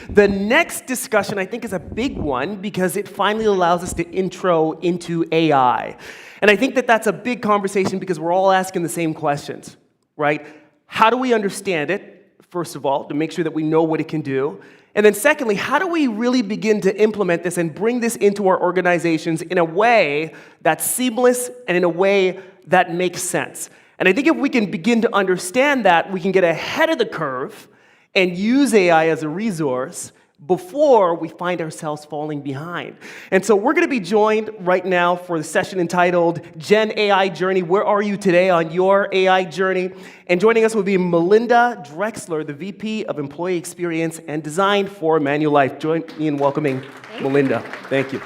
The next discussion, I think, is a big one because it finally allows us to intro into AI. And I think that that's a big conversation because we're all asking the same questions, right? How do we understand it, first of all, to make sure that we know what it can do? And then secondly, how do we really begin to implement this and bring this into our organizations in a way that's seamless and in a way that makes sense? And I think if we can begin to understand that, we can get ahead of the curve and use AI as a resource before we find ourselves falling behind. And so we're going to be joined right now for the session entitled Gen AI Journey. Where are you today on your AI journey? And joining us will be Melinda Drexler, the VP of Employee Experience and Design for Manulife. Join me in welcoming Melinda. Thank you.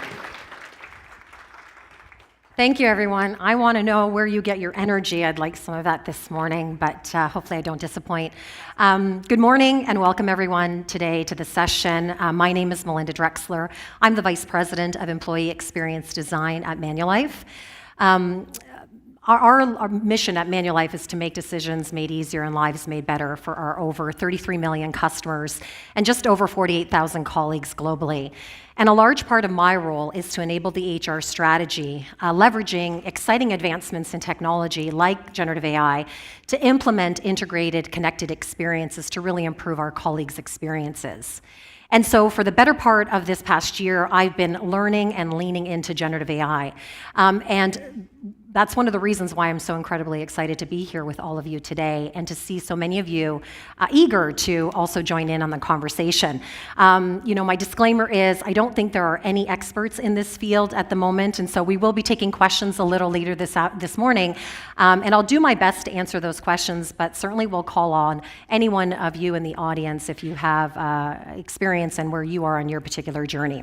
Thank you, everyone. I want to know where you get your energy. I'd like some of that this morning, but hopefully I don't disappoint. Good morning and welcome everyone today to the session. My name is Melinda Drexler. I'm the Vice President of Employee Experience Design at Manulife. Our mission at Manulife is to make decisions made easier and lives made better for our over 33 million customers and just over 48,000 colleagues globally. And a large part of my role is to enable the HR strategy, leveraging exciting advancements in technology like generative AI to implement integrated, connected experiences to really improve our colleagues' experiences. And so for the better part of this past year, I've been learning and leaning into generative AI. And that's one of the reasons why I'm so incredibly excited to be here with all of you today and to see so many of you eager to also join in on the conversation. My disclaimer is I don't think there are any experts in this field at the moment, and so we will be taking questions a little later this morning. And I'll do my best to answer those questions, but certainly will call on any one of you in the audience if you have experience and where you are on your particular journey.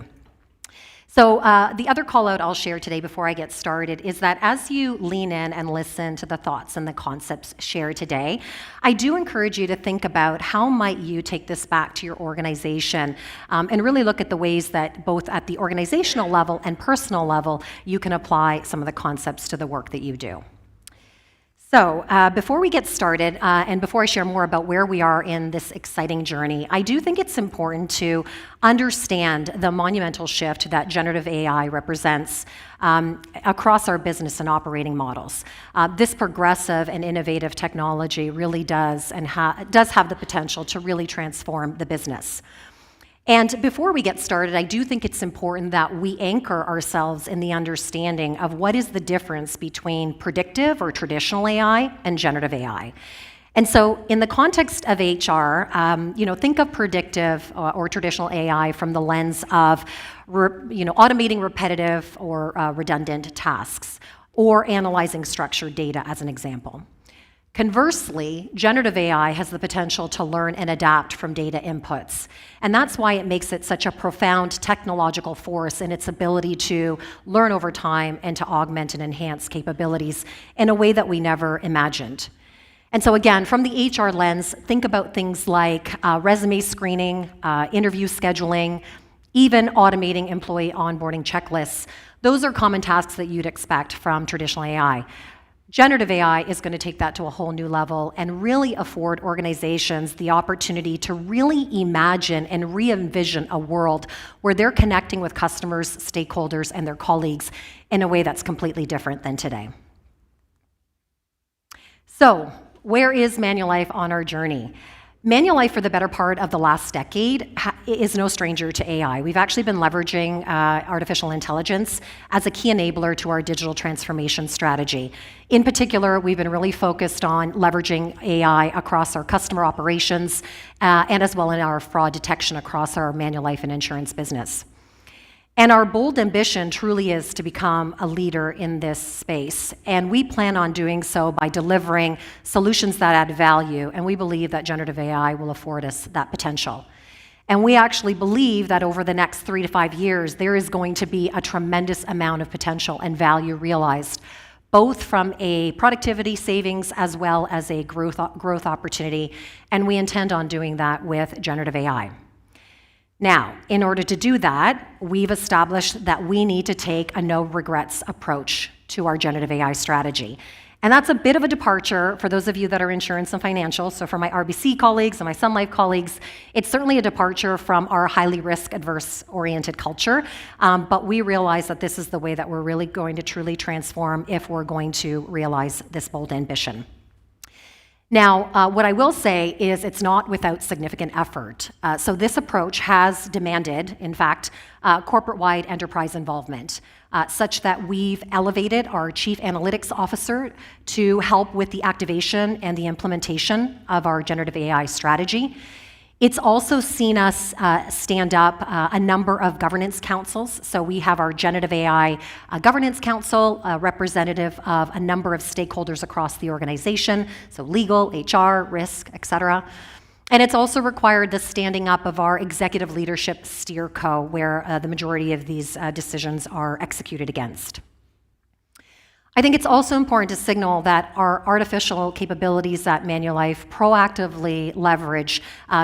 So the other call out I'll share today before I get started is that as you lean in and listen to the thoughts and the concepts shared today, I do encourage you to think about how might you take this back to your organization and really look at the ways that both at the organizational level and personal level you can apply some of the concepts to the work that you do. So before we get started, and before I share more about where we are in this exciting journey, I do think it's important to understand the monumental shift that generative AI represents across our business and operating models. This progressive and innovative technology really does have the potential to really transform the business. And before we get started, I do think it's important that we anchor ourselves in the understanding of what is the difference between predictive or traditional AI and generative AI. And so in the context of HR, think of predictive or traditional AI from the lens of automating repetitive or redundant tasks or analyzing structured data as an example. Conversely, generative AI has the potential to learn and adapt from data inputs. And that's why it makes it such a profound technological force in its ability to learn over time and to augment and enhance capabilities in a way that we never imagined. And so again, from the HR lens, think about things like resume screening, interview scheduling, even automating employee onboarding checklists. Those are common tasks that you'd expect from traditional AI. Generative AI is going to take that to a whole new level and really afford organizations the opportunity to really imagine and re-envision a world where they're connecting with customers, stakeholders, and their colleagues in a way that's completely different than today. So, where is Manulife on our journey? Manulife, for the better part of the last decade, is no stranger to AI. We've actually been leveraging artificial intelligence as a key enabler to our digital transformation strategy. In particular, we've been really focused on leveraging AI across our customer operations and as well in our fraud detection across our Manulife and insurance business. And our bold ambition truly is to become a leader in this space. And we plan on doing so by delivering solutions that add value. And we believe that generative AI will afford us that potential. And we actually believe that over the next 3 to 5 years, there is going to be a tremendous amount of potential and value realized, both from a productivity savings as well as a growth opportunity. And we intend on doing that with generative AI. Now, in order to do that, we've established that we need to take a no regrets approach to our generative AI strategy. And that's a bit of a departure for those of you that are insurance and financial. So for my RBC colleagues and my Sun Life colleagues, it's certainly a departure from our highly risk-adverse oriented culture. But we realize that this is the way that we're really going to truly transform if we're going to realize this bold ambition. Now, what I will say is it's not without significant effort. So this approach has demanded, in fact, corporate-wide enterprise involvement, such that we've elevated our Chief Analytics Officer to help with the activation and the implementation of our generative AI strategy. It's also seen us stand up a number of governance councils. So we have our Generative AI Governance Council, representative of a number of stakeholders across the organization, so legal, HR, risk, et cetera. And it's also required the standing up of our executive leadership steerco, where the majority of these decisions are executed against. I think it's also important to signal that our artificial capabilities at Manulife proactively leverage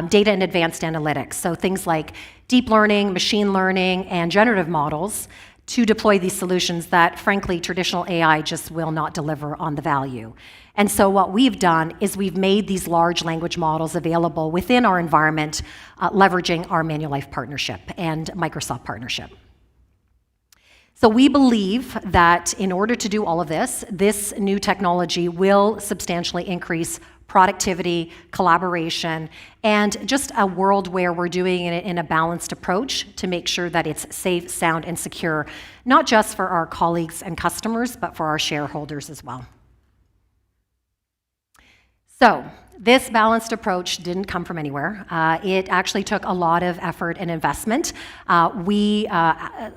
data and advanced analytics, so things like deep learning, machine learning, and generative models to deploy these solutions that, frankly, traditional AI just will not deliver on the value. And so what we've done is we've made these large language models available within our environment, leveraging our Manulife partnership and Microsoft partnership. So we believe that in order to do all of this, this new technology will substantially increase productivity, collaboration, and just a world where we're doing it in a balanced approach to make sure that it's safe, sound, and secure, not just for our colleagues and customers, but for our shareholders as well. So this balanced approach didn't come from anywhere. It actually took a lot of effort and investment. We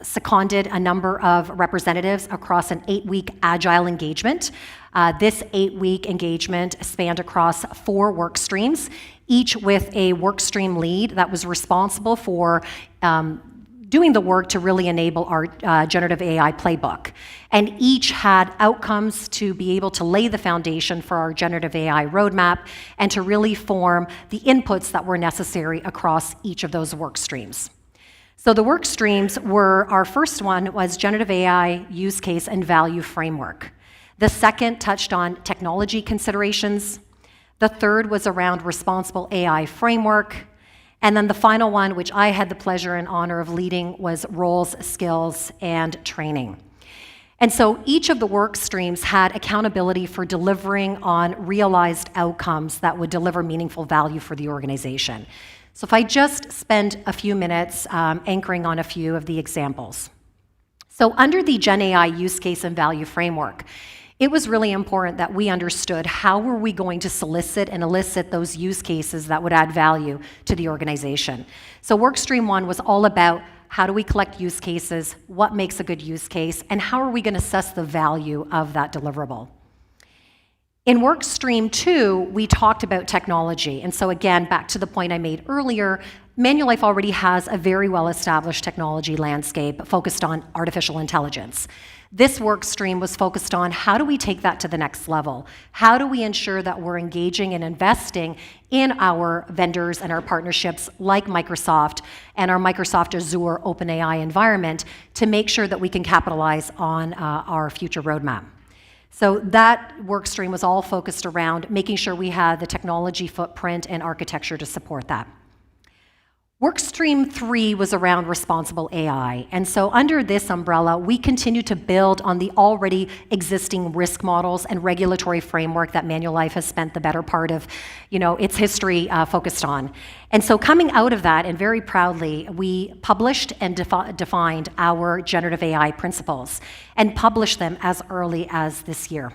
seconded a number of representatives across an 8-week agile engagement. This 8-week engagement spanned across 4 work streams, each with a work stream lead that was responsible for doing the work to really enable our generative AI playbook. And each had outcomes to be able to lay the foundation for our generative AI roadmap and to really form the inputs that were necessary across each of those work streams. So the work streams were, our first one was generative AI use case and value framework. The second touched on technology considerations. The third was around responsible AI framework. And then the final one, which I had the pleasure and honor of leading, was roles, skills, and training. And so each of the work streams had accountability for delivering on realized outcomes that would deliver meaningful value for the organization. So if I just spend a few minutes anchoring on a few of the examples. So under the Gen AI use case and value framework, it was really important that we understood how were we going to solicit and elicit those use cases that would add value to the organization. So work stream 1 was all about how do we collect use cases, what makes a good use case, and how are we going to assess the value of that deliverable. In work stream 2, we talked about technology. And so again, back to the point I made earlier, Manulife already has a very well-established technology landscape focused on artificial intelligence. This work stream was focused on how do we take that to the next level? How do we ensure that we're engaging and investing in our vendors and our partnerships like Microsoft and our Microsoft Azure OpenAI environment to make sure that we can capitalize on our future roadmap? So that work stream was all focused around making sure we had the technology footprint and architecture to support that. Work stream 3 was around responsible AI. And so under this umbrella, we continue to build on the already existing risk models and regulatory framework that Manulife has spent the better part of, its history focused on. And so coming out of that, and very proudly, we published and defined our generative AI principles and published them as early as this year.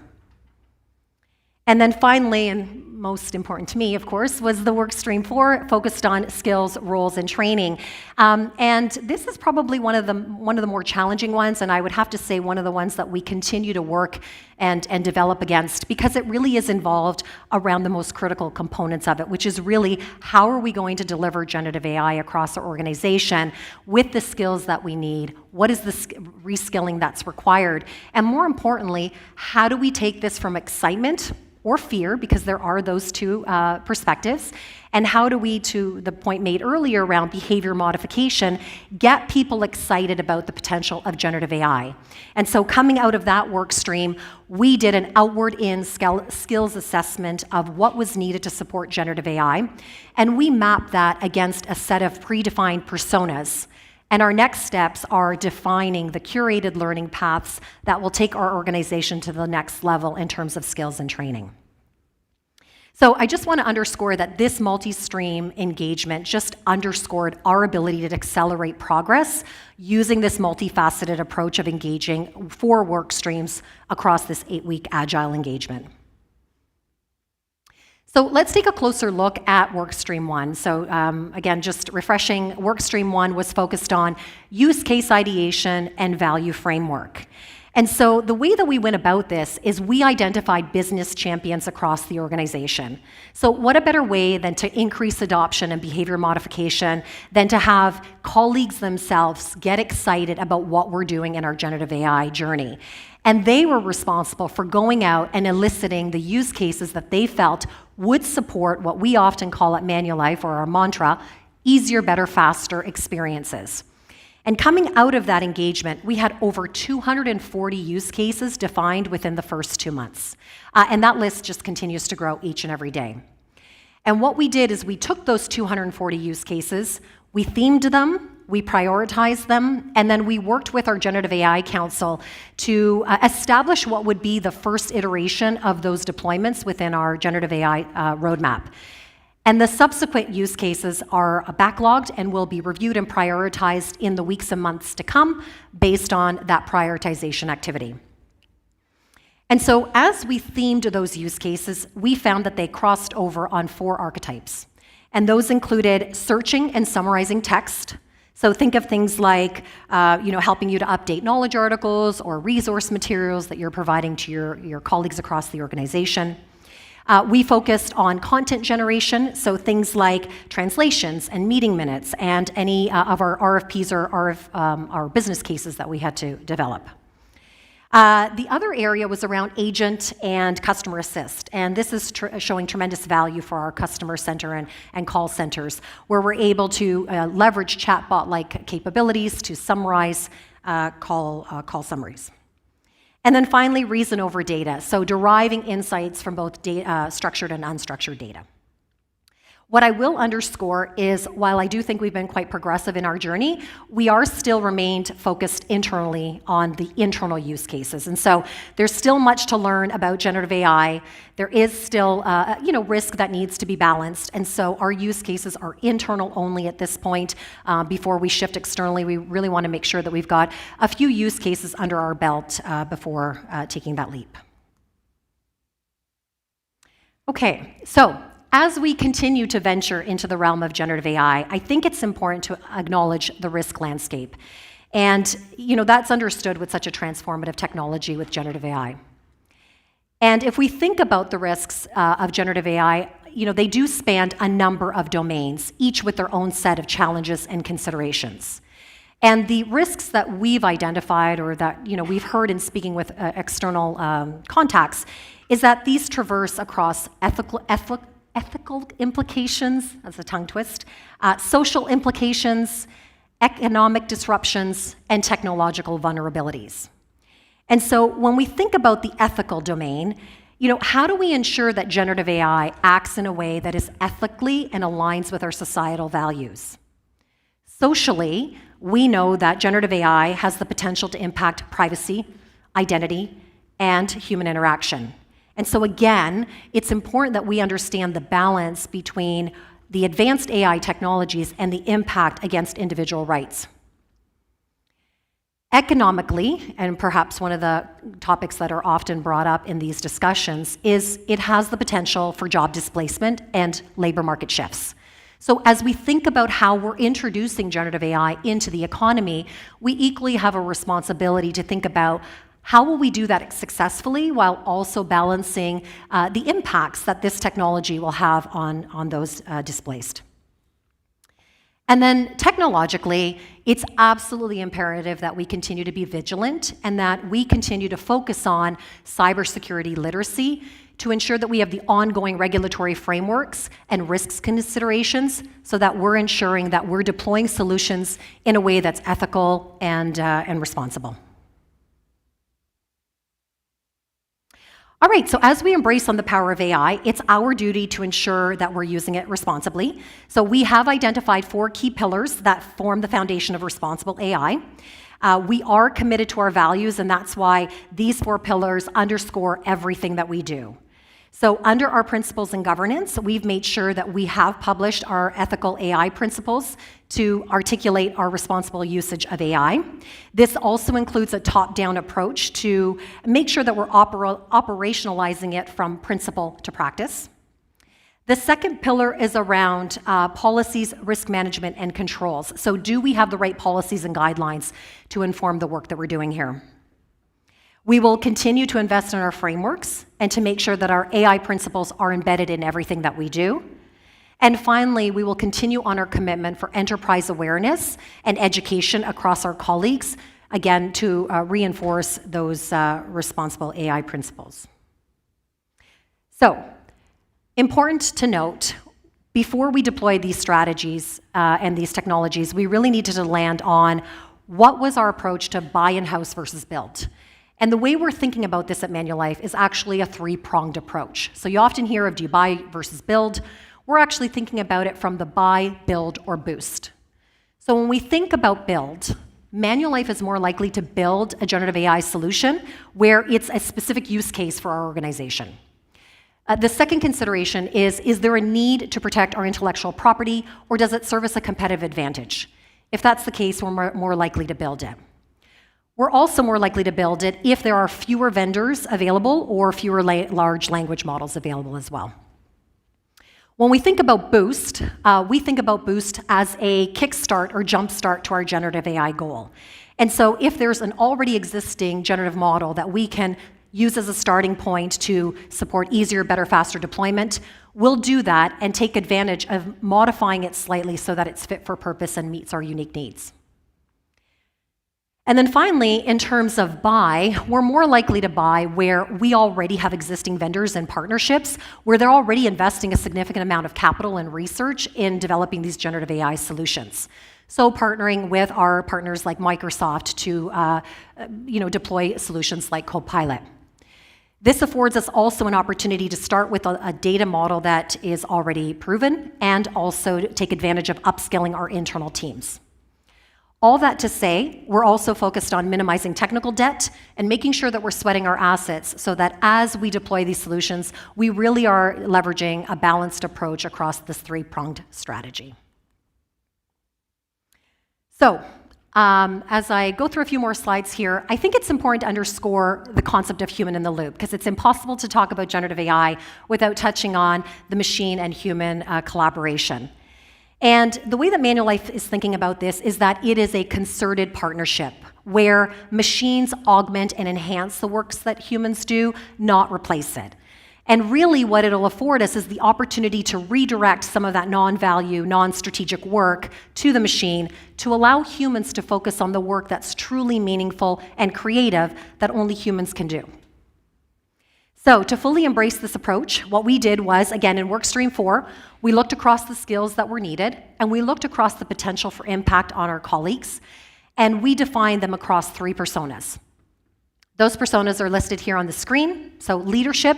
And then finally, and most important to me, of course, was the work stream 4, focused on skills, roles, and training. And this is probably one of the more challenging ones, and I would have to say one of the ones that we continue to work and develop against, because it really is involved around the most critical components of it, which is really how are we going to deliver generative AI across our organization with the skills that we need? What is the reskilling that's required? And more importantly, how do we take this from excitement or fear, because there are those two perspectives, and how do we, to the point made earlier around behavior modification, get people excited about the potential of generative AI. And so coming out of that work stream, we did an outward-in skills assessment of what was needed to support generative AI, and we mapped that against a set of predefined personas. And our next steps are defining the curated learning paths that will take our organization to the next level in terms of skills and training. So I just want to underscore that this multi-stream engagement just underscored our ability to accelerate progress using this multifaceted approach of engaging 4 work streams across this 8-week agile engagement. So let's take a closer look at Workstream 1. So again, just refreshing, Workstream 1 was focused on use case ideation and value framework. And so the way that we went about this is we identified business champions across the organization. So what a better way than to increase adoption and behavior modification than to have colleagues themselves get excited about what we're doing in our generative AI journey. And they were responsible for going out and eliciting the use cases that they felt would support what we often call at Manulife, or our mantra, easier, better, faster experiences. And coming out of that engagement, we had over 240 use cases defined within the first 2 months. And that list just continues to grow each and every day. And what we did is we took those 240 use cases, we themed them, we prioritized them, and then we worked with our Generative AI Council to establish what would be the first iteration of those deployments within our Generative AI roadmap. And the subsequent use cases are backlogged and will be reviewed and prioritized in the weeks and months to come based on that prioritization activity. And so as we themed those use cases, we found that they crossed over on 4 archetypes. And those included searching and summarizing text. So think of things like helping you to update knowledge articles or resource materials that you're providing to your colleagues across the organization. We focused on content generation, so things like translations and meeting minutes and any of our RFPs or our business cases that we had to develop. The other area was around agent and customer assist, and this is showing tremendous value for our customer center and call centers, where we're able to leverage chatbot-like capabilities to summarize call summaries. And then finally, reason over data, so deriving insights from both structured and unstructured data. What I will underscore is, while I do think we've been quite progressive in our journey, we are still remained focused internally on the internal use cases. And so there's still much to learn about generative AI. There is still risk that needs to be balanced. And so our use cases are internal only at this point. Before we shift externally, we really want to make sure that we've got a few use cases under our belt before taking that leap. Okay, so as we continue to venture into the realm of generative AI, I think it's important to acknowledge the risk landscape. And that's understood with such a transformative technology with generative AI. And if we think about the risks of generative AI, they do span a number of domains, each with their own set of challenges and considerations. And the risks that we've identified, or that we've heard in speaking with external contacts, is that these traverse across ethical implications, that's a tongue twist, social implications, economic disruptions, and technological vulnerabilities. And so when we think about the ethical domain, how do we ensure that generative AI acts in a way that is ethically and aligns with our societal values? Socially, we know that generative AI has the potential to impact privacy, identity, and human interaction. And so again, it's important that we understand the balance between the advanced AI technologies and the impact against individual rights. Economically, and perhaps one of the topics that are often brought up in these discussions, is it has the potential for job displacement and labor market shifts. So as we think about how we're introducing generative AI into the economy, we equally have a responsibility to think about how will we do that successfully while also balancing the impacts that this technology will have on those displaced. And then technologically, it's absolutely imperative that we continue to be vigilant and that we continue to focus on cybersecurity literacy to ensure that we have the ongoing regulatory frameworks and risks considerations so that we're ensuring that we're deploying solutions in a way that's ethical and responsible. All right, so as we embrace on the power of AI, it's our duty to ensure that we're using it responsibly. So we have identified 4 key pillars that form the foundation of responsible AI. We are committed to our values, and that's why these 4 pillars underscore everything that we do. So under our principles and governance, we've made sure that we have published our ethical AI principles to articulate our responsible usage of AI. This also includes a top-down approach to make sure that we're operationalizing it from principle to practice. The second pillar is around policies, risk management, and controls. So do we have the right policies and guidelines to inform the work that we're doing here? We will continue to invest in our frameworks and to make sure that our AI principles are embedded in everything that we do. And finally, we will continue on our commitment for enterprise awareness and education across our colleagues, again, to reinforce those responsible AI principles. So, important to note, before we deploy these strategies and these technologies, we really needed to land on what was our approach to buy in-house versus build. And the way we're thinking about this at Manulife is actually a 3-pronged approach. So you often hear of do you buy versus build. We're actually thinking about it from the buy, build, or boost. So when we think about build, Manulife is more likely to build a generative AI solution where it's a specific use case for our organization. The second consideration is there a need to protect our intellectual property, or does it serve as a competitive advantage? If that's the case, we're more likely to build it. We're also more likely to build it if there are fewer vendors available or fewer large language models available as well. When we think about Boost, we think about Boost as a kickstart or jumpstart to our generative AI goal. And so if there's an already existing generative model that we can use as a starting point to support easier, better, faster deployment, we'll do that and take advantage of modifying it slightly so that it's fit for purpose and meets our unique needs. And then finally, in terms of buy, we're more likely to buy where we already have existing vendors and partnerships, where they're already investing a significant amount of capital and research in developing these generative AI solutions. So partnering with our partners like Microsoft to deploy solutions like Copilot. This affords us also an opportunity to start with a data model that is already proven and also take advantage of upskilling our internal teams. All that to say, we're also focused on minimizing technical debt and making sure that we're sweating our assets so that as we deploy these solutions, we really are leveraging a balanced approach across this 3-pronged strategy. So, as I go through a few more slides here, I think it's important to underscore the concept of human in the loop, because it's impossible to talk about generative AI without touching on the machine and human collaboration. And the way that Manulife is thinking about this is that it is a concerted partnership where machines augment and enhance the works that humans do, not replace it. And really what it'll afford us is the opportunity to redirect some of that non-value, non-strategic work to the machine to allow humans to focus on the work that's truly meaningful and creative that only humans can do. So to fully embrace this approach, what we did was, again, in Workstream 4, we looked across the skills that were needed, and we looked across the potential for impact on our colleagues, and we defined them across 3 personas. Those personas are listed here on the screen. So leadership,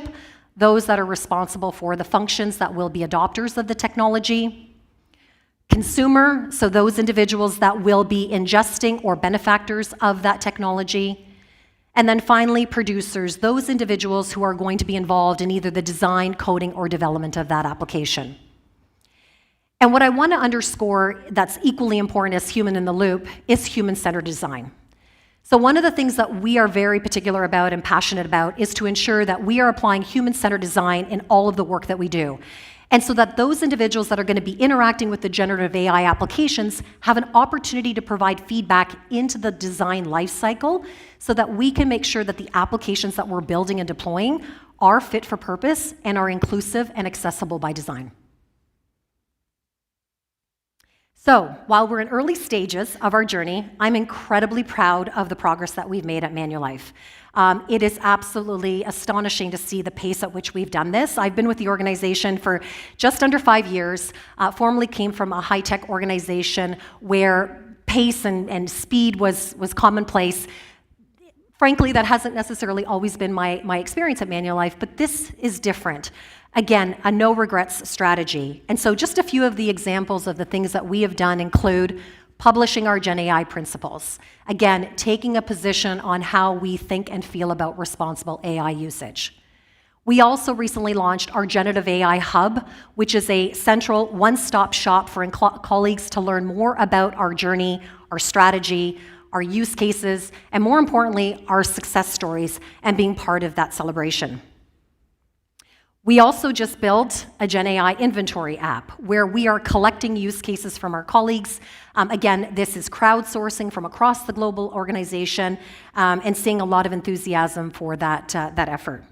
those that are responsible for the functions that will be adopters of the technology. Consumer, so those individuals that will be ingesting or benefactors of that technology. And then finally, producers, those individuals who are going to be involved in either the design, coding, or development of that application. And what I want to underscore that's equally important as human in the loop is human-centered design. So one of the things that we are very particular about and passionate about is to ensure that we are applying human-centered design in all of the work that we do. And so that those individuals that are going to be interacting with the generative AI applications have an opportunity to provide feedback into the design lifecycle so that we can make sure that the applications that we're building and deploying are fit for purpose and are inclusive and accessible by design. So, while we're in early stages of our journey, I'm incredibly proud of the progress that we've made at Manulife. It is absolutely astonishing to see the pace at which we've done this. I've been with the organization for just under 5 years, formerly came from a high-tech organization where pace and speed was commonplace. Frankly, that hasn't necessarily always been my experience at Manulife, but this is different. Again, a no-regrets strategy. And so just a few of the examples of the things that we have done include publishing our Gen AI principles. Again, taking a position on how we think and feel about responsible AI usage. We also recently launched our Generative AI Hub, which is a central one-stop shop for colleagues to learn more about our journey, our strategy, our use cases, and more importantly, our success stories and being part of that celebration. We also just built a Gen AI inventory app where we are collecting use cases from our colleagues. Again, this is crowdsourcing from across the global organization and seeing a lot of enthusiasm for that effort.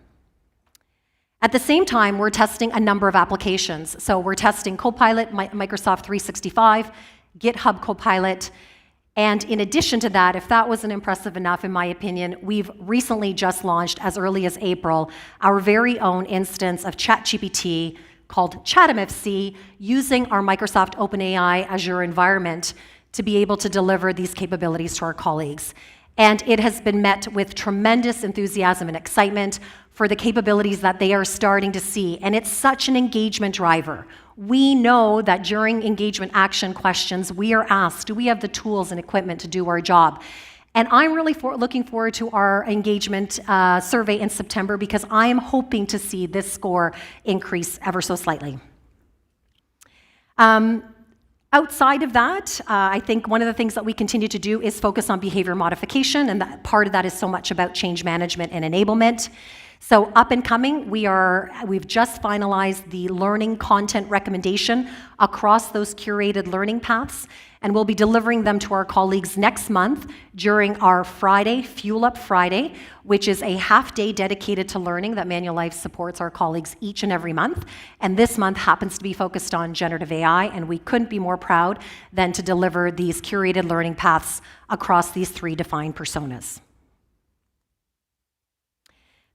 At the same time, we're testing a number of applications. So we're testing Copilot, Microsoft 365, GitHub Copilot, and in addition to that, if that wasn't impressive enough, in my opinion, we've recently just launched, as early as April, our very own instance of ChatGPT called ChatMFC, using our Microsoft OpenAI Azure environment to be able to deliver these capabilities to our colleagues. And it has been met with tremendous enthusiasm and excitement for the capabilities that they are starting to see. And it's such an engagement driver. We know that during engagement action questions, we are asked, do we have the tools and equipment to do our job? And I'm really looking forward to our engagement survey in September because I am hoping to see this score increase ever so slightly. Outside of that, I think one of the things that we continue to do is focus on behavior modification, and that part of that is so much about change management and enablement. So up and coming, we've just finalized the learning content recommendation across those curated learning paths, and we'll be delivering them to our colleagues next month during our Friday, Fuel Up Friday, which is a half-day dedicated to learning that Manulife supports our colleagues each and every month. And this month happens to be focused on generative AI, and we couldn't be more proud than to deliver these curated learning paths across these 3 defined personas.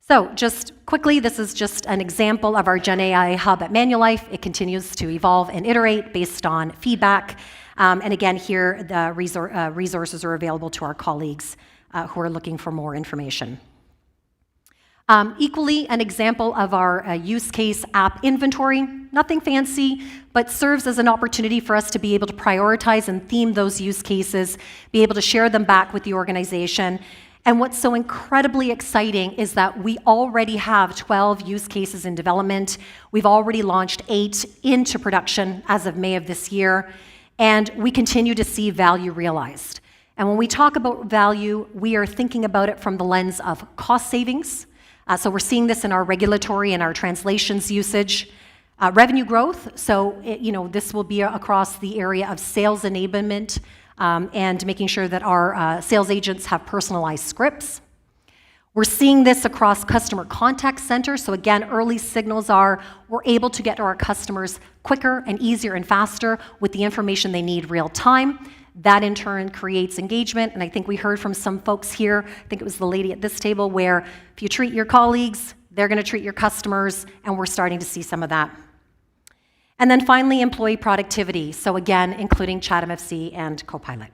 So just quickly, this is just an example of our Gen AI Hub at Manulife. It continues to evolve and iterate based on feedback. And again, here, the resources are available to our colleagues who are looking for more information. Equally, an example of our use case app inventory, nothing fancy, but serves as an opportunity for us to be able to prioritize and theme those use cases, be able to share them back with the organization. And what's so incredibly exciting is that we already have 12 use cases in development. We've already launched 8 into production as of May of this year, and we continue to see value realized. And when we talk about value, we are thinking about it from the lens of cost savings. So we're seeing this in our regulatory and our translations usage. Revenue growth, so this will be across the area of sales enablement, and making sure that our sales agents have personalized scripts. We're seeing this across customer contact centers. So again, early signals are we're able to get to our customers quicker and easier and faster with the information they need real time. That in turn creates engagement. And I think we heard from some folks here, I think it was the lady at this table, where if you treat your colleagues, they're going to treat your customers, and we're starting to see some of that. And then finally, employee productivity. So again, including ChatMFC and Copilot.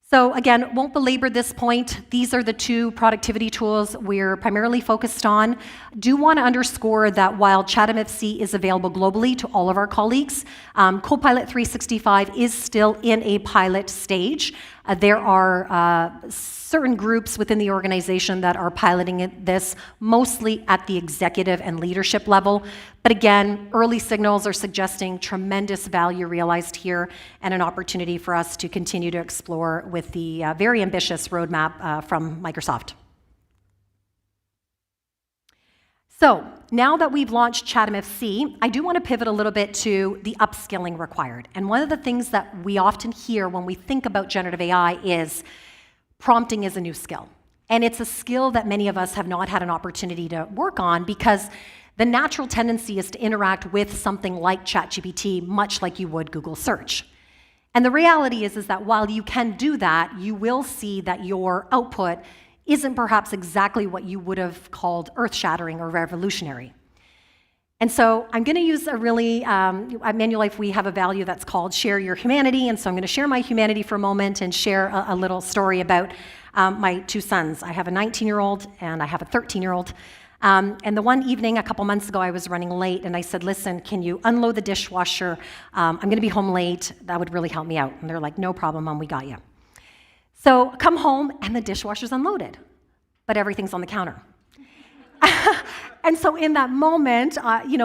So again, won't belabor this point. These are the 2 productivity tools we're primarily focused on. Do want to underscore that while ChatMFC is available globally to all of our colleagues, Copilot 365 is still in a pilot stage. There are certain groups within the organization that are piloting this, mostly at the executive and leadership level. But again, early signals are suggesting tremendous value realized here and an opportunity for us to continue to explore with the very ambitious roadmap from Microsoft. So now that we've launched ChatMFC, I do want to pivot a little bit to the upskilling required. And one of the things that we often hear when we think about generative AI is prompting is a new skill. And it's a skill that many of us have not had an opportunity to work on because The natural tendency is to interact with something like ChatGPT, much like you would Google search. And the reality is that while you can do that, you will see that your output isn't perhaps exactly what you would have called earth-shattering or revolutionary. And so I'm going to use a really, at Manulife, we have a value that's called share your humanity. And so I'm going to share my humanity for a moment and share a little story about my two sons. I have a 19-year-old and I have a 13-year-old. And the one evening a couple months ago, I was running late and I said, listen, can you unload the dishwasher? I'm going to be home late. That would really help me out. And they're like, no problem, Mom, we got you. So I come home and the dishwasher's unloaded, but everything's on the counter. And so in that moment,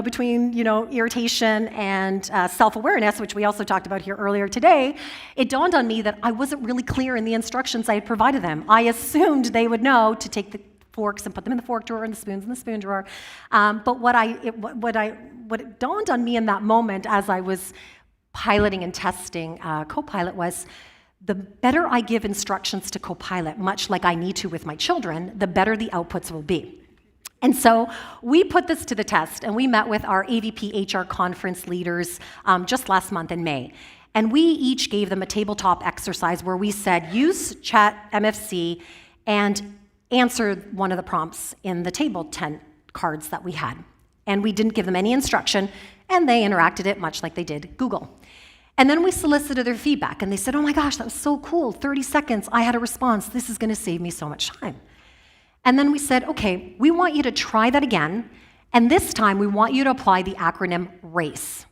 between irritation and self-awareness, which we also talked about here earlier today, it dawned on me that I wasn't really clear in the instructions I had provided them. I assumed they would know to take the forks and put them in the fork drawer and the spoons in the spoon drawer. But what it dawned on me in that moment as I was piloting and testing Copilot was the better I give instructions to Copilot, much like I need to with my children, the better the outputs will be. And so we put this to the test, and we met with our AVP HR conference leaders just last month in May. And we each gave them a tabletop exercise where we said, use ChatMFC and answer one of the prompts in the table 10 cards that we had. And we didn't give them any instruction, and they interacted it much like they did Google. And then we solicited their feedback, and they said, oh my gosh, that was so cool, 30 seconds, I had a response, this is gonna save me so much time. And then we said, okay, we want you to try that again, and this time we want you to apply the acronym RACE.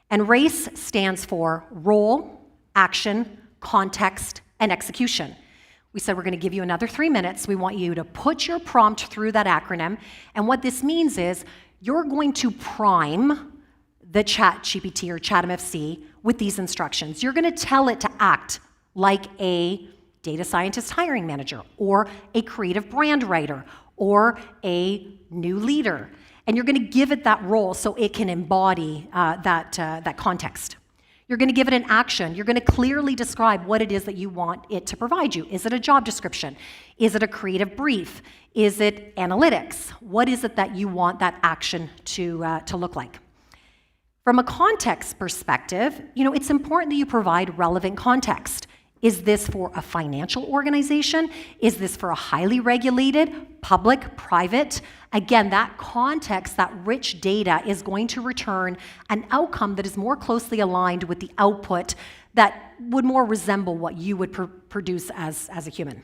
And RACE stands for role, action, context, and execution. We said we're going to give you another 3 minutes. We want you to put your prompt through that acronym, and what this means is you're going to prime the ChatGPT or ChatMFC with these instructions. You're going to tell it to act like a data scientist hiring manager, or a creative brand writer, or a new leader. And you're going to give it that role so it can embody that context. You're going to give it an action. You're going to clearly describe what it is that you want it to provide you. Is it a job description? Is it a creative brief? Is it analytics? What is it that you want that action to look like? From a context perspective, it's important that you provide relevant context. Is this for a financial organization? Is this for a highly regulated, public, private? Again, that context, that rich data is going to return an outcome that is more closely aligned with the output that would more resemble what you would produce as a human.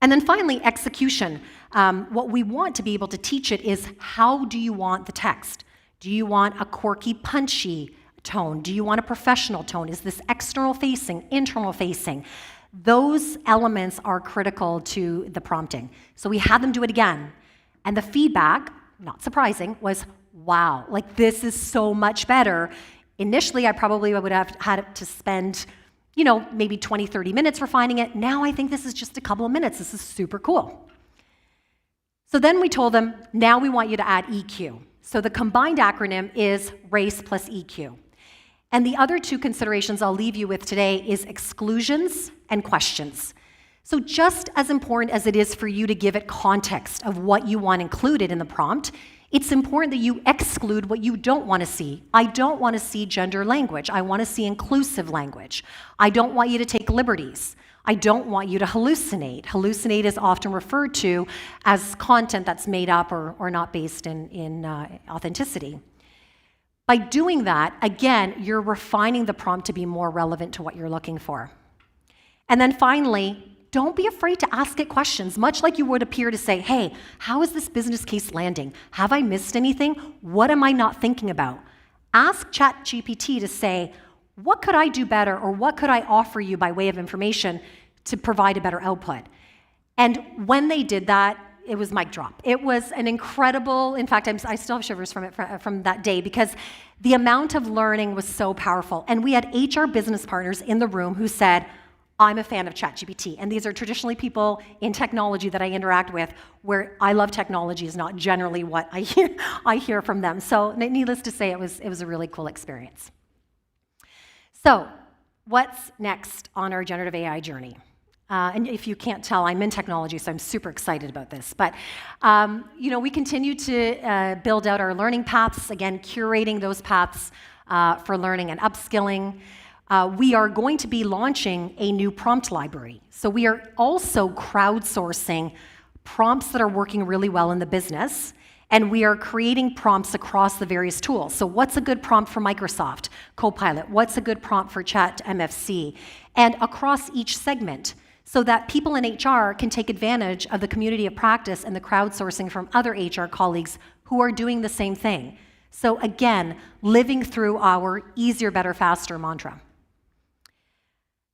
And then finally, execution. What we want to be able to teach it is, how do you want the text? Do you want a quirky, punchy tone? Do you want a professional tone? Is this external facing, internal facing? Those elements are critical to the prompting. So we had them do it again. And the feedback, not surprising, was, wow, like this is so much better. Initially, I probably would have had to spend, maybe 20, 30 minutes refining it. Now I think this is just a couple of minutes. This is super cool. So then we told them, now we want you to add EQ. So the combined acronym is RACE plus EQ. And the other two considerations I'll leave you with today is exclusions and questions. So just as important as it is for you to give it context of what you want included in the prompt, it's important that you exclude what you don't want to see. I don't want to see gender language. I want to see inclusive language. I don't want you to take liberties. I don't want you to hallucinate. Hallucinate is often referred to as content that's made up or not based in authenticity. By doing that, again, you're refining the prompt to be more relevant to what you're looking for. And then finally, don't be afraid to ask it questions, much like you would appear to say, hey, how is this business case landing? Have I missed anything? What am I not thinking about? Ask ChatGPT to say, what could I do better, or what could I offer you by way of information to provide a better output? And when they did that, it was mic drop. It was an incredible, in fact, I still have shivers from it from that day, because the amount of learning was so powerful. And we had HR business partners in the room who said, I'm a fan of ChatGPT. And these are traditionally people in technology that I interact with, where I love technology is not generally what I hear from them. So needless to say, it was a really cool experience. So what's next on our generative AI journey? and if you can't tell, I'm in technology, so I'm super excited about this. But we continue to build out our learning paths, again, curating those paths for learning and upskilling. We are going to be launching a new prompt library. So we are also crowdsourcing prompts that are working really well in the business, and we are creating prompts across the various tools. So what's a good prompt for Microsoft Copilot? What's a good prompt for Chat MFC? And across each segment, so that people in HR can take advantage of the community of practice and the crowdsourcing from other HR colleagues who are doing the same thing. So again, living through our easier, better, faster mantra.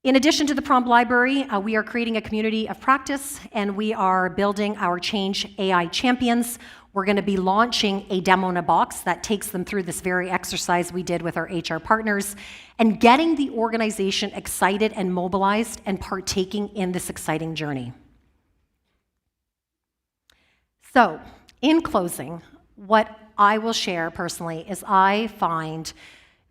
In addition to the prompt library, we are creating a community of practice, and we are building our Change AI champions. We're going to be launching a demo in a box that takes them through this very exercise we did with our HR partners, and getting the organization excited and mobilized and partaking in this exciting journey. So, in closing, what I will share personally is I find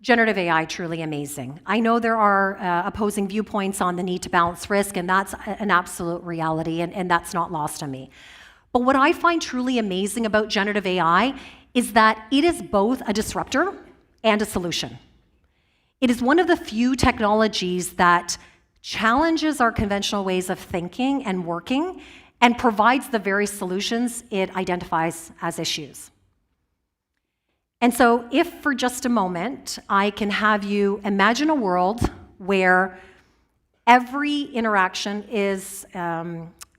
generative AI truly amazing. I know there are opposing viewpoints on the need to balance risk, and that's an absolute reality, and that's not lost on me. But what I find truly amazing about generative AI is that it is both a disruptor and a solution. It is one of the few technologies that challenges our conventional ways of thinking and working and provides the very solutions it identifies as issues. And so if for just a moment I can have you imagine a world where every interaction is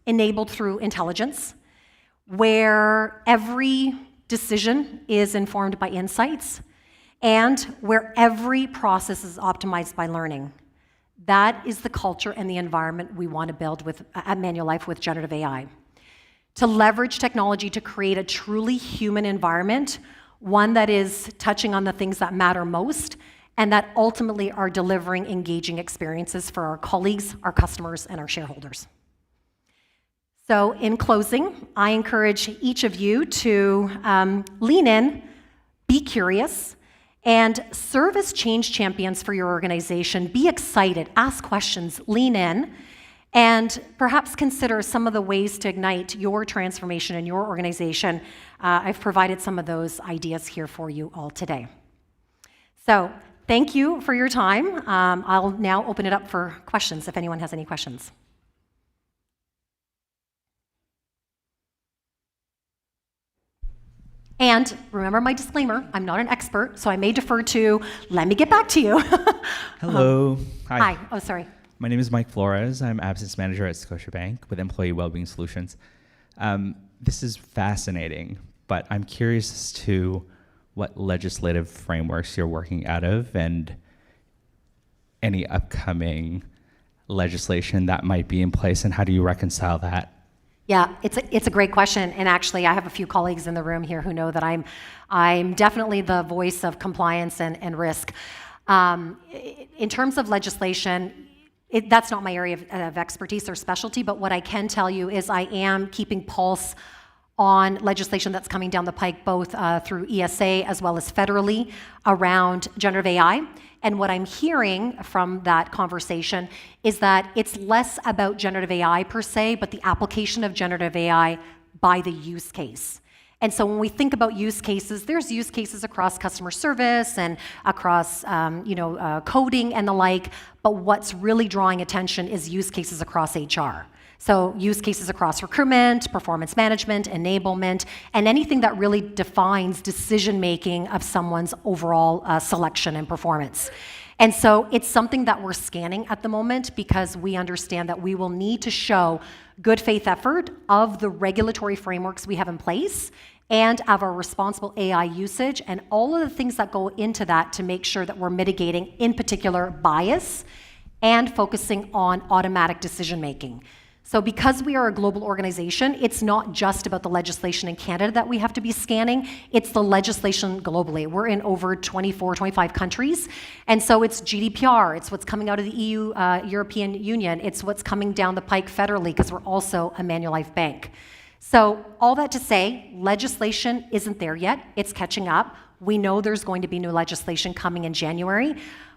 enabled through intelligence, where every decision is informed by insights, and where every process is optimized by learning. That is the culture and the environment we want to build at Manulife with generative AI. To leverage technology to create a truly human environment, one that is touching on the things that matter most, and that ultimately are delivering engaging experiences for our colleagues, our customers, and our shareholders. So in closing, I encourage each of you to lean in, be curious, and serve as change champions for your organization. Be excited, ask questions, lean in, and perhaps consider some of the ways to ignite your transformation in your organization. I've provided some of those ideas here for you all today. So thank you for your time. I'll now open it up for questions if anyone has any questions. And remember my disclaimer, I'm not an expert, so I may defer to, let me get back to you. Hello. Hi. Oh, sorry. My name is Mike Flores. I'm absence manager at Scotiabank with Employee Wellbeing Solutions. This is fascinating, but I'm curious as to what legislative frameworks you're working out of and any upcoming legislation that might be in place, and how do you reconcile that? Yeah, it's a great question, and actually I have a few colleagues in the room here who know that I'm definitely the voice of compliance and risk. In terms of legislation, that's not my area of expertise or specialty, but what I can tell you is I am keeping pulse on legislation that's coming down the pike, both through ESA as well as federally, around generative AI. And what I'm hearing from that conversation is that it's less about generative AI per se, but the application of generative AI by the use case. And so when we think about use cases, there's use cases across customer service and across coding and the like, but what's really drawing attention is use cases across HR. So use cases across recruitment, performance management, enablement, and anything that really defines decision-making of someone's overall selection and performance. And so it's something that we're scanning at the moment because we understand that we will need to show good faith effort of the regulatory frameworks we have in place and of our responsible AI usage and all of the things that go into that to make sure that we're mitigating, in particular, bias and focusing on automatic decision-making. So because we are a global organization, it's not just about the legislation in Canada that we have to be scanning, it's the legislation globally. We're in over 24, 25 countries, and so it's GDPR, it's what's coming out of the EU, European Union, it's what's coming down the pike federally, because we're also a Manulife bank. So all that to say, legislation isn't there yet, it's catching up. We know there's going to be new legislation coming in January.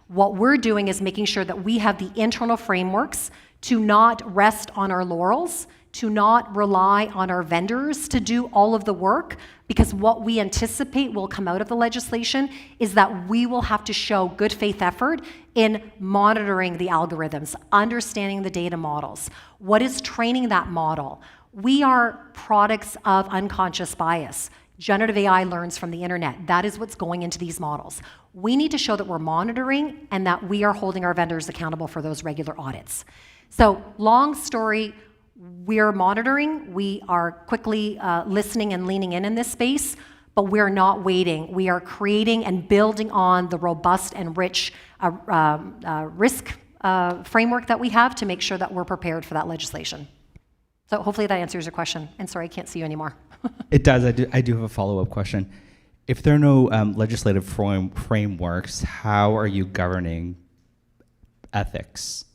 What we're doing is making sure that we have the internal frameworks to not rest on our laurels, to not rely on our vendors to do all of the work, because what we anticipate will come out of the legislation is that we will have to show good faith effort in monitoring the algorithms, understanding the data models. What is training that model? We are products of unconscious bias. Generative AI learns from the internet. That is what's going into these models. We need to show that we're monitoring and that we are holding our vendors accountable for those regular audits. So, long story, we're monitoring, we are quickly listening and leaning in this space, but we're not waiting. We are creating and building on the robust and rich risk framework that we have to make sure that we're prepared for that legislation. So hopefully that answers your question. And sorry, I can't see you anymore. It does. I do have a follow-up question. If there are no legislative frameworks, how are you governing ethics?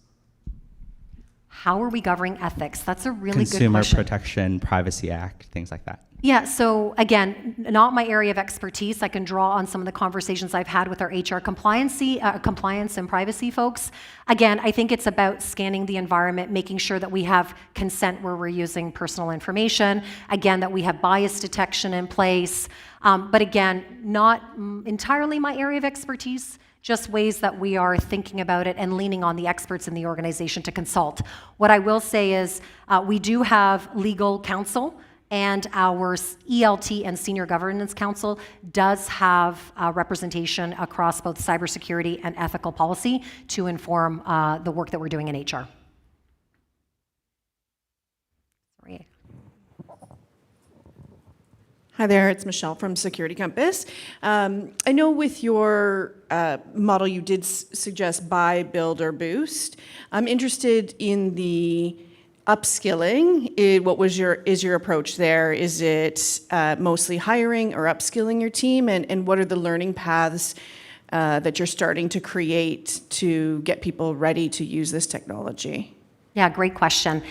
How are we governing ethics? That's a really good Consumer question. Protection, Privacy Act, things like that. Yeah, so again, not my area of expertise. I can draw on some of the conversations I've had with our HR compliance and privacy folks. Again, I think it's about scanning the environment, making sure that we have consent where we're using personal information, again, that we have bias detection in place. But again, not entirely my area of expertise, just ways that we are thinking about it and leaning on the experts in the organization to consult. What I will say is we do have legal counsel, and our ELT and Senior Governance Council does have representation across both cybersecurity and ethical policy to inform the work that we're doing in HR. Sorry. Hi there, it's Michelle from Security Compass. I know with your model you did suggest buy, build, or boost. I'm interested in the upskilling. What was your approach there? Is it mostly hiring or upskilling your team? And what are the learning paths that you're starting to create to get people ready to use this technology? Yeah, great question.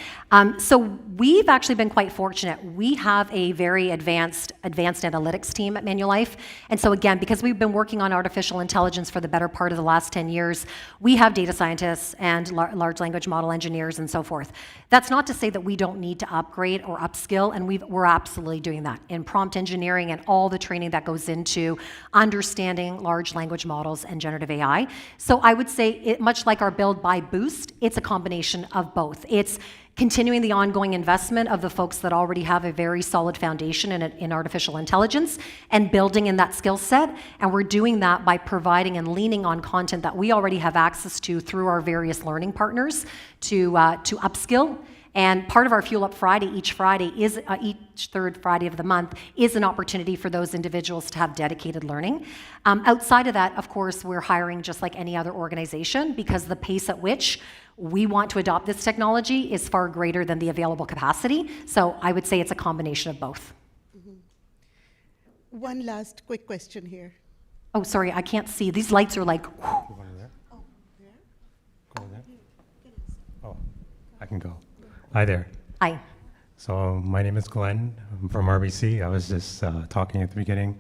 So we've actually been quite fortunate. We have a very advanced analytics team at Manulife. And so again, because we've been working on artificial intelligence for the better part of the last 10 years, we have data scientists and large language model engineers and so forth. That's not to say that we don't need to upgrade or upskill, and we're absolutely doing that in prompt engineering and all the training that goes into understanding large language models and generative AI. So I would say, much like our build, buy, boost, it's a combination of both. It's continuing the ongoing investment of the folks that already have a very solid foundation in artificial intelligence and building in that skill set. And we're doing that by providing and leaning on content that we already have access to through our various learning partners to upskill. And part of our Fuel Up Friday, each third Friday of the month, is an opportunity for those individuals to have dedicated learning. Outside of that, of course, we're hiring just like any other organization, because the pace at which we want to adopt this technology is far greater than the available capacity. So I would say it's a combination of both. Mm-hmm. One last quick question here. Oh, sorry, I can't see. These lights are like, whew. You want to there? Oh, there? Go there? Oh, I can go. Hi there. Hi. So my name is Glenn. I'm from RBC. I was just talking at the beginning.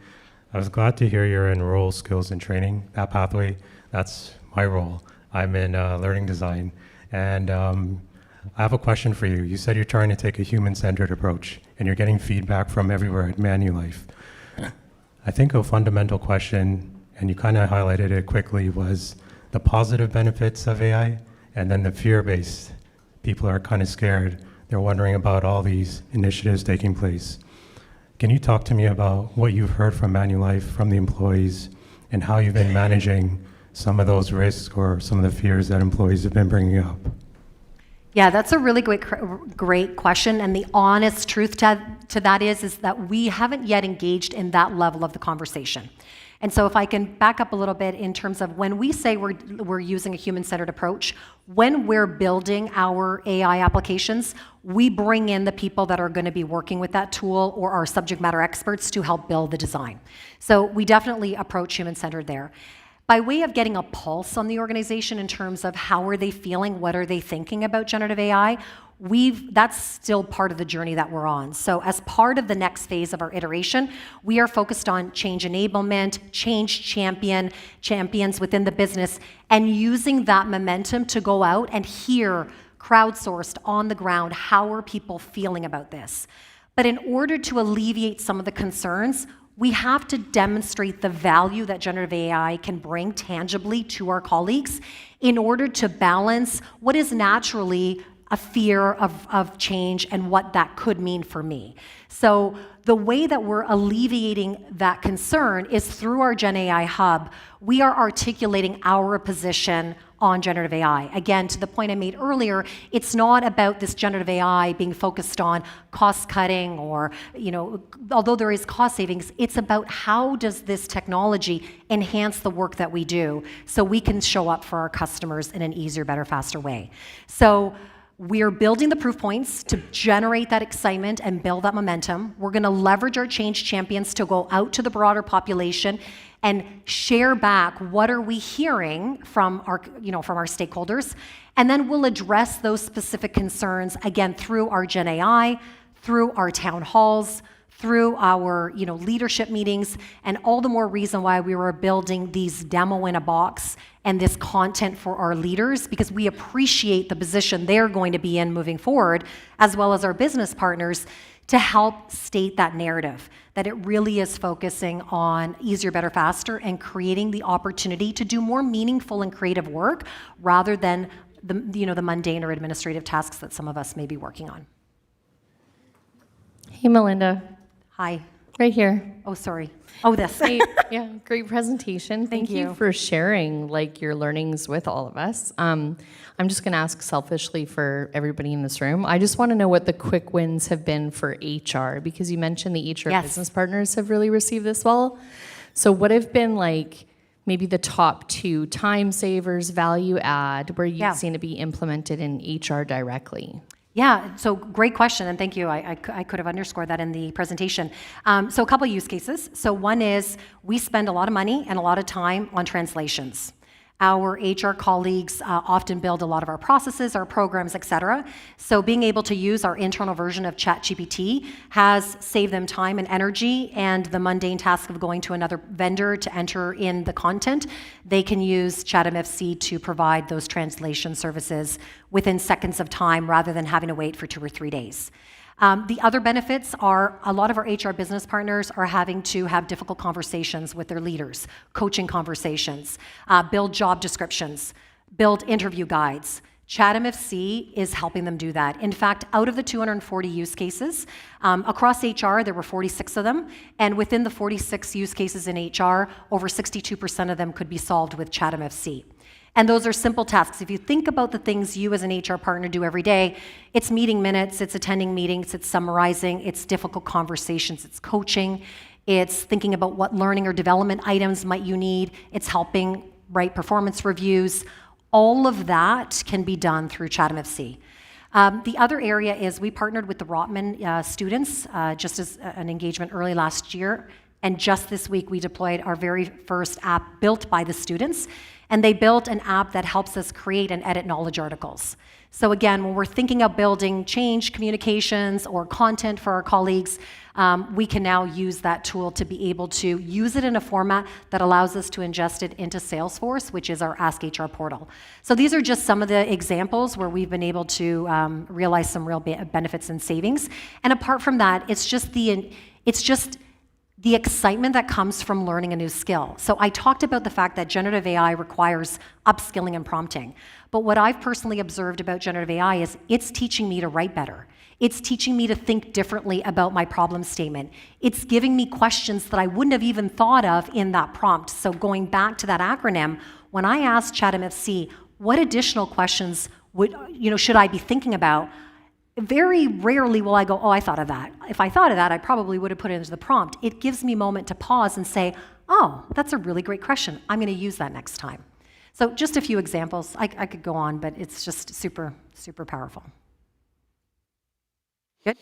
I was glad to hear you're in role skills and training. That pathway, that's my role. I'm in learning design. And I have a question for you. You said you're trying to take a human-centered approach, and you're getting feedback from everywhere at Manulife. I think a fundamental question, and you kind of highlighted it quickly, was the positive benefits of AI, and then the fear-based. People are kind of scared. They're wondering about all these initiatives taking place. Can you talk to me about what you've heard from Manulife, from the employees, and how you've been managing some of those risks or some of the fears that employees have been bringing up? Yeah, that's a really great question. And the honest truth to that is that we haven't yet engaged in that level of the conversation. And so if I can back up a little bit in terms of when we say we're using a human-centered approach, when we're building our AI applications, we bring in the people that are going to be working with that tool or our subject matter experts to help build the design. So we definitely approach human-centered there. By way of getting a pulse on the organization in terms of how are they feeling, what are they thinking about generative AI, that's still part of the journey that we're on. So as part of the next phase of our iteration, we are focused on change enablement, change champions within the business, and using that momentum to go out and hear crowdsourced on the ground, how are people feeling about this? But in order to alleviate some of the concerns, we have to demonstrate the value that generative AI can bring tangibly to our colleagues in order to balance what is naturally a fear of change and what that could mean for me. So the way that we're alleviating that concern is through our Gen AI Hub. We are articulating our position on generative AI. Again, to the point I made earlier, it's not about this generative AI being focused on cost cutting or, although there is cost savings, it's about how does this technology enhance the work that we do so we can show up for our customers in an easier, better, faster way. So we're building the proof points to generate that excitement and build that momentum. We're going to leverage our change champions to go out to the broader population and share back what are we hearing from our stakeholders, and then we'll address those specific concerns again through our Gen AI, through our town halls, through our leadership meetings, and all the more reason why we were building these demo in a box and this content for our leaders, because we appreciate the position they're going to be in moving forward, as well as our business partners, to help state that narrative, that it really is focusing on easier, better, faster, and creating the opportunity to do more meaningful and creative work rather than the mundane or administrative tasks that some of us may be working on. Hey, Melinda. Hi. Right here. Oh, sorry. Oh, this. Hey, yeah, great presentation. Thank you for sharing your learnings with all of us. I'm just going to ask selfishly for everybody in this room. I just want to know what the quick wins have been for HR, because you mentioned the HR business partners have really received this well. So what have been maybe the top 2 time savers, value add, where you've seen it be implemented in HR directly? Yeah, so great question, and thank you. I could have underscored that in the presentation. So a couple of use cases. So one is we spend a lot of money and a lot of time on translations. Our HR colleagues often build a lot of our processes, our programs, et cetera. So being able to use our internal version of ChatGPT has saved them time and energy, and the mundane task of going to another vendor to enter in the content, they can use ChatMFC to provide those translation services within seconds of time rather than having to wait for 2 or 3 days. The other benefits are a lot of our HR business partners are having to have difficult conversations with their leaders, coaching conversations, build job descriptions, build interview guides. ChatMFC is helping them do that. In fact, out of the 240 use cases, across HR, there were 46 of them, and within the 46 use cases in HR, over 62% of them could be solved with ChatMFC. And those are simple tasks. If you think about the things you as an HR partner do every day, it's meeting minutes, it's attending meetings, it's summarizing, it's difficult conversations, it's coaching, it's thinking about what learning or development items might you need, it's helping write performance reviews. All of that can be done through ChatMFC. The other area is we partnered with the Rotman students just as an engagement early last year, and just this week we deployed our very first app built by the students. And they built an app that helps us create and edit knowledge articles. So again, when we're thinking of building change communications or content for our colleagues, we can now use that tool to be able to use it in a format that allows us to ingest it into Salesforce, which is our Ask HR portal. So these are just some of the examples where we've been able to realize some real benefits and savings. And apart from that, it's just the excitement that comes from learning a new skill. So I talked about the fact that generative AI requires upskilling and prompting. But what I've personally observed about generative AI is it's teaching me to write better. It's teaching me to think differently about my problem statement. It's giving me questions that I wouldn't have even thought of in that prompt. So going back to that acronym, when I asked ChatMFC, what additional questions should I be thinking about? Very rarely will I go, oh, I thought of that. If I thought of that, I probably would have put it into the prompt. It gives me a moment to pause and say, oh, that's a really great question. I'm going to use that next time. So just a few examples. I could go on, but it's just super, super powerful. Good?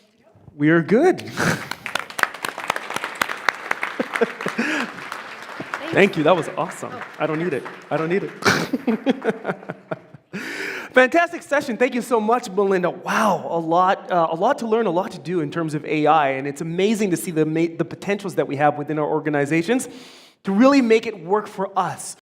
We are good. Thank you. That was awesome. I don't need it. Fantastic session. Thank you so much, Melinda. Wow, a lot to learn, a lot to do in terms of AI, and it's amazing to see the potentials that we have within our organizations to really make it work for us.